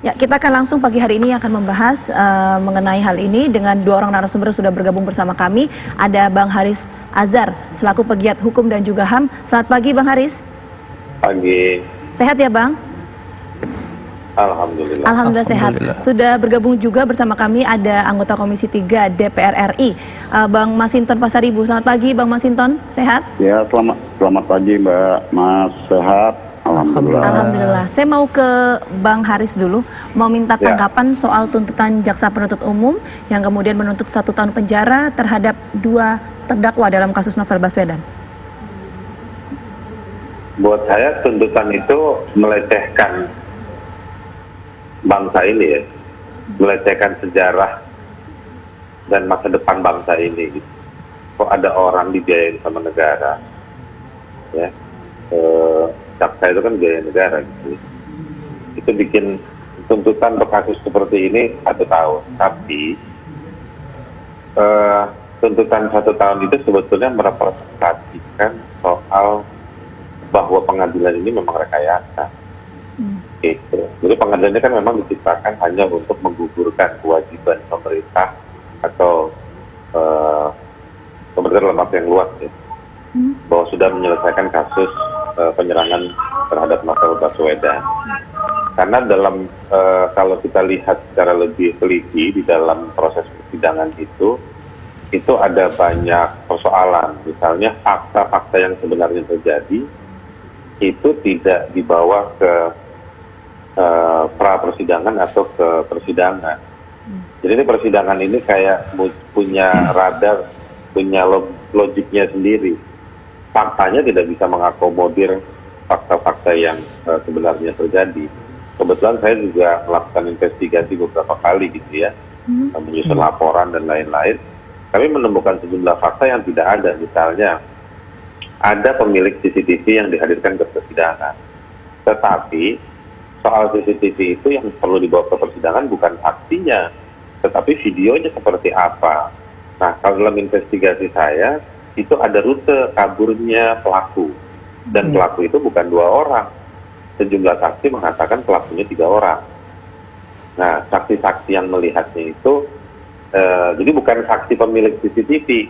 Ya, kita akan langsung pagi hari ini akan membahas mengenai hal ini dengan dua orang narasumber yang sudah bergabung bersama kami. Ada Bang Haris Azhar, selaku pegiat hukum dan juga HAM. Selamat pagi Bang Haris. Pagi. Sehat ya Bang? Alhamdulillah. Alhamdulillah sehat. Sudah bergabung juga bersama kami ada anggota Komisi 3 DPR RI, Bang Masinton Pasaribu. Selamat pagi Bang Masinton, sehat? Ya, selamat pagi Mbak Mas, sehat. Alhamdulillah. Alhamdulillah. Saya mau ke Bang Haris dulu, mau minta tanggapan soal tuntutan jaksa penuntut umum yang kemudian menuntut 1 tahun penjara terhadap 2 terdakwa dalam kasus Novel Baswedan. Buat saya tuntutan itu melecehkan bangsa ini ya, melecehkan sejarah dan masa depan bangsa ini. Kok ada orang dibiayain sama negara, ya? Jaksa itu kan biaya negara gitu. Itu bikin tuntutan untuk kasus seperti ini 1 tahun. Tapi tuntutan 1 tahun itu sebetulnya merepresentasikan soal bahwa pengadilan ini memang rekayasa. Gitu. Jadi pengadilannya kan memang diciptakan hanya untuk menggugurkan kewajiban pemerintah atau pemerintah dalam arti yang luas ya. Bahwa sudah menyelesaikan kasus penyerangan terhadap Novel Baswedan. Karena dalam kalau kita lihat secara lebih teliti di dalam proses persidangan itu ada banyak persoalan. Misalnya fakta-fakta yang sebenarnya terjadi itu tidak dibawa ke pra persidangan atau ke persidangan. Jadi ini persidangan ini kayak punya radar, punya logiknya sendiri. Faktanya tidak bisa mengakomodir fakta-fakta yang sebenarnya terjadi. Kebetulan saya juga melakukan investigasi beberapa kali gitu ya, menyusun laporan dan lain-lain. Kami menemukan sejumlah fakta yang tidak ada. Misalnya ada pemilik CCTV yang dihadirkan ke persidangan, tetapi soal CCTV itu yang perlu dibawa ke persidangan bukan saksinya, tetapi videonya seperti apa. Nah, kalau dalam investigasi saya, itu ada rute kaburnya pelaku. Dan pelaku itu bukan 2 orang. Sejumlah saksi mengatakan pelakunya 3 orang. Nah, saksi-saksi yang melihatnya itu, jadi bukan saksi pemilik CCTV.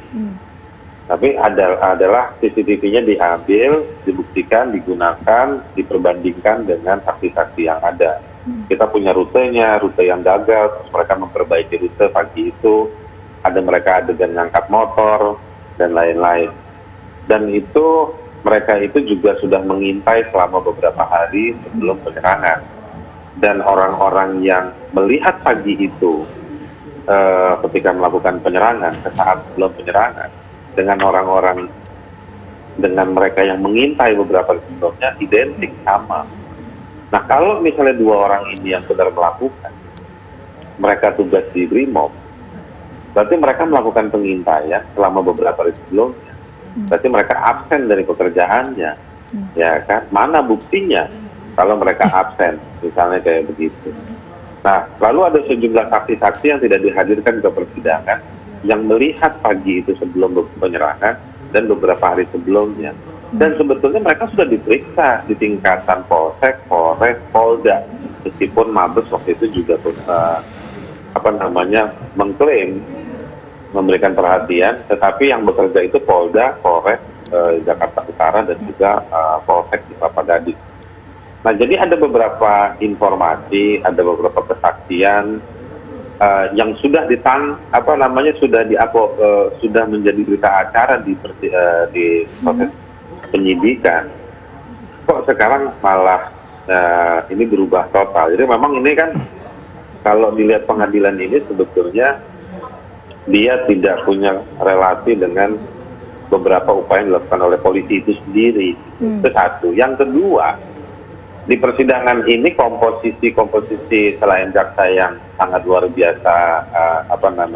Tapi adalah CCTV-nya diambil, dibuktikan, digunakan, diperbandingkan dengan saksi-saksi yang ada. Kita punya rutenya, rute yang gagal, terus mereka memperbaiki rute pagi itu, ada mereka adegan ngangkat motor, dan lain-lain. Dan itu mereka itu juga sudah mengintai selama beberapa hari sebelum penyerangan. Dan orang-orang yang melihat pagi itu ketika melakukan penyerangan, ke saat sebelum penyerangan, dengan orang-orang, dengan mereka yang mengintai beberapa hari sebelumnya identik sama. Nah, kalau misalnya 2 orang ini yang benar melakukan, mereka tugas di Brimob, berarti mereka melakukan pengintaian selama beberapa hari sebelumnya. Berarti mereka absen dari pekerjaannya, ya kan? Mana buktinya kalau mereka absen, misalnya kayak begitu. Nah, lalu ada sejumlah saksi-saksi yang tidak dihadirkan ke persidangan, yang melihat pagi itu sebelum penyerangan dan beberapa hari sebelumnya. Dan sebetulnya mereka sudah diperiksa di tingkatan Polsek, Polres, Polda. Meskipun Mabes waktu itu juga mengklaim memberikan perhatian, tetapi yang bekerja itu Polda, Polres Jakarta Utara dan juga Polsek di Kelapa Gading. Nah, jadi ada beberapa informasi, ada beberapa kesaksian yang sudah sudah menjadi berita acara di proses penyidikan. Kok sekarang malah ini berubah total. Jadi memang ini kan kalau dilihat pengadilan ini sebetulnya dia tidak punya relasi dengan beberapa upaya yang dilakukan oleh polisi itu sendiri. Itu satu. Yang kedua, di persidangan ini komposisi selain jaksa yang sangat luar biasa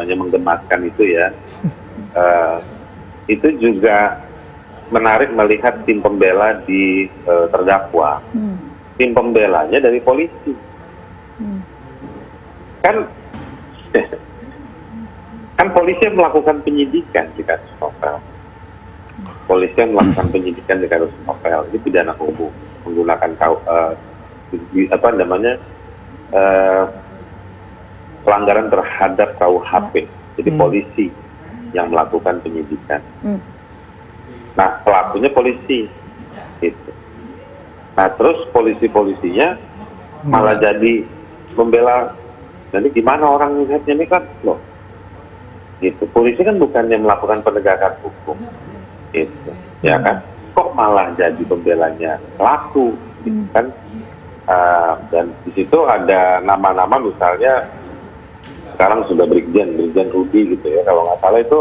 menggemaskan itu ya, itu juga menarik melihat tim pembela di terdakwa. Tim pembelanya dari polisi. Kan polisi yang melakukan penyidikan di kasus Novel. Polisi yang melakukan penyidikan di kasus Novel ini pidana umum menggunakan pelanggaran terhadap KUHP. Jadi polisi yang melakukan penyidikan. Nah, pelakunya polisi. Gitu. Nah, terus polisinya malah jadi membela. Jadi gimana orang melihatnya ini kan, loh. Gitu. Polisi kan bukannya melakukan penegakan hukum. Gitu. Ya kan? Kok malah jadi pembelanya pelaku? Gitu kan? Dan di situ ada nama-nama misalnya sekarang sudah Brigjen Rudi gitu ya, kalau nggak salah itu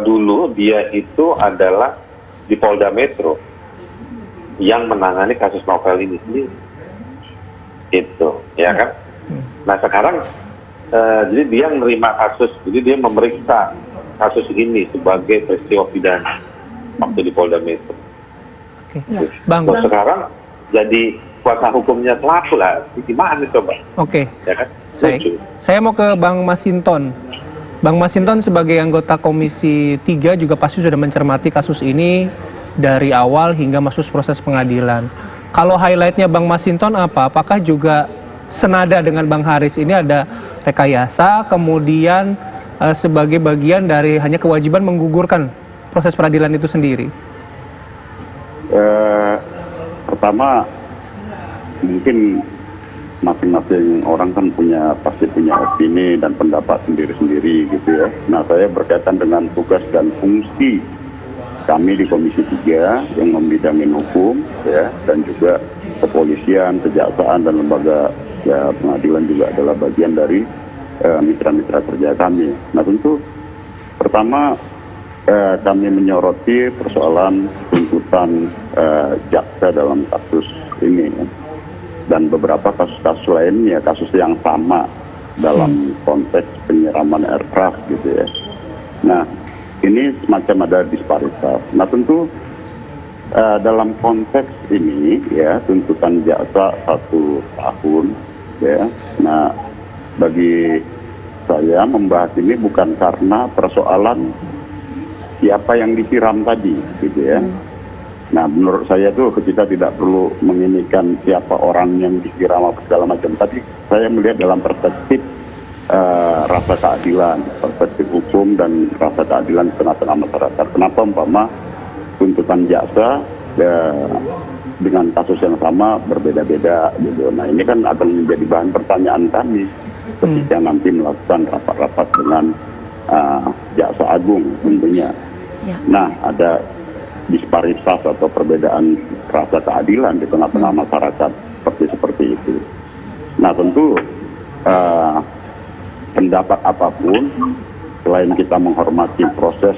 dulu dia itu adalah di Polda Metro yang menangani kasus novel ini sendiri, gitu ya kan. Nah sekarang jadi dia menerima kasus, jadi dia memeriksa kasus ini sebagai peristiwa pidana waktu di Polda Metro. Oke. Bang. Sekarang jadi kuasa hukumnya pelaku lah, gimana coba? Oke. Ya kan? Saya mau ke Bang Masinton. Bang Masinton sebagai anggota Komisi 3 juga pasti sudah mencermati kasus ini dari awal hingga masuk proses pengadilan. Kalau highlightnya Bang Masinton apa? Apakah juga senada dengan Bang Haris ini ada rekayasa, kemudian sebagai bagian dari hanya kewajiban menggugurkan proses peradilan itu sendiri? Pertama, mungkin masing-masing orang kan pasti punya opini dan pendapat sendiri-sendiri gitu ya. Nah, saya berkaitan dengan tugas dan fungsi kami di Komisi 3 yang membidangin hukum ya, dan juga kepolisian, kejaksaan dan lembaga ya, pengadilan juga adalah bagian dari mitra-mitra kerja kami. Nah, tentu pertama kami menyoroti persoalan tuntutan jaksa dalam kasus ini ya. Dan beberapa kasus-kasus lainnya, kasus yang sama dalam konteks penyiraman air keras gitu ya. Nah, ini semacam ada disparitas. Nah, tentu dalam konteks ini ya, tuntutan jaksa 1 tahun ya. Nah, bagi saya membahas ini bukan karena persoalan siapa yang disiram tadi gitu ya. Nah, menurut saya tuh kita tidak perlu menginikan siapa orang yang disiram apa segala macam. Tapi saya melihat dalam perspektif rasa keadilan, perspektif hukum dan rasa keadilan di tengah-tengah masyarakat. Kenapa umpama tuntutan jaksa dengan kasus yang sama berbeda-beda gitu. Nah, ini kan akan menjadi bahan pertanyaan kami ketika nanti melakukan rapat-rapat dengan jaksa agung tentunya. Nah, ada disparitas atau perbedaan rasa keadilan di tengah-tengah masyarakat seperti itu. Nah, tentu pendapat apapun selain kita menghormati proses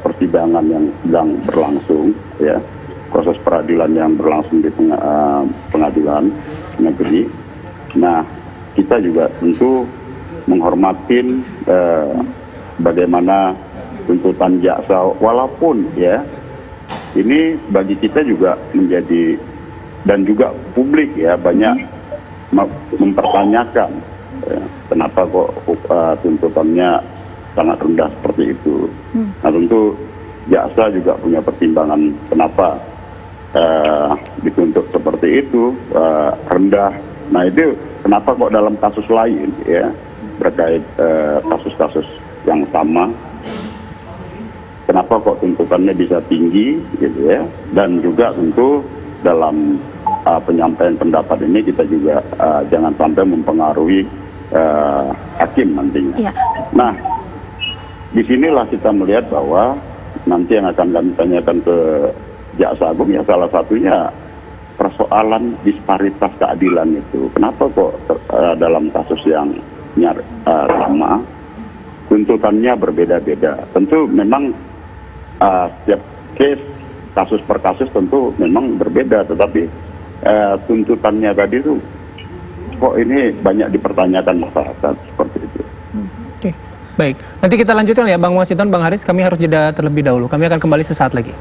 persidangan yang sedang berlangsung ya, proses peradilan yang berlangsung di pengadilan negeri. Nah, kita juga tentu menghormati bagaimana tuntutan jaksa, walaupun ya ini bagi kita juga menjadi, dan juga publik ya, banyak mempertanyakan ya, kenapa kok tuntutannya sangat rendah seperti itu. Nah, tentu jaksa juga punya pertimbangan kenapa dituntut seperti itu rendah. Nah, itu kenapa kok dalam kasus lain ya, terkait kasus-kasus yang sama, kenapa kok tuntutannya bisa tinggi gitu ya. Dan juga tentu dalam penyampaian pendapat ini kita juga jangan sampai mempengaruhi hakim nantinya. Nah, disinilah kita melihat bahwa nanti yang akan kami tanyakan ke jaksa agung ya, salah satunya persoalan disparitas keadilan itu. Kenapa kok dalam kasus yang sama tuntutannya berbeda-beda? Tentu memang setiap case, kasus per kasus tentu memang berbeda, tetapi tuntutannya tadi itu kok ini banyak dipertanyakan masyarakat seperti itu. Oke, baik. Nanti kita lanjutkan ya Bang Masinton, Bang Haris, kami harus jeda terlebih dahulu. Kami akan kembali sesaat lagi.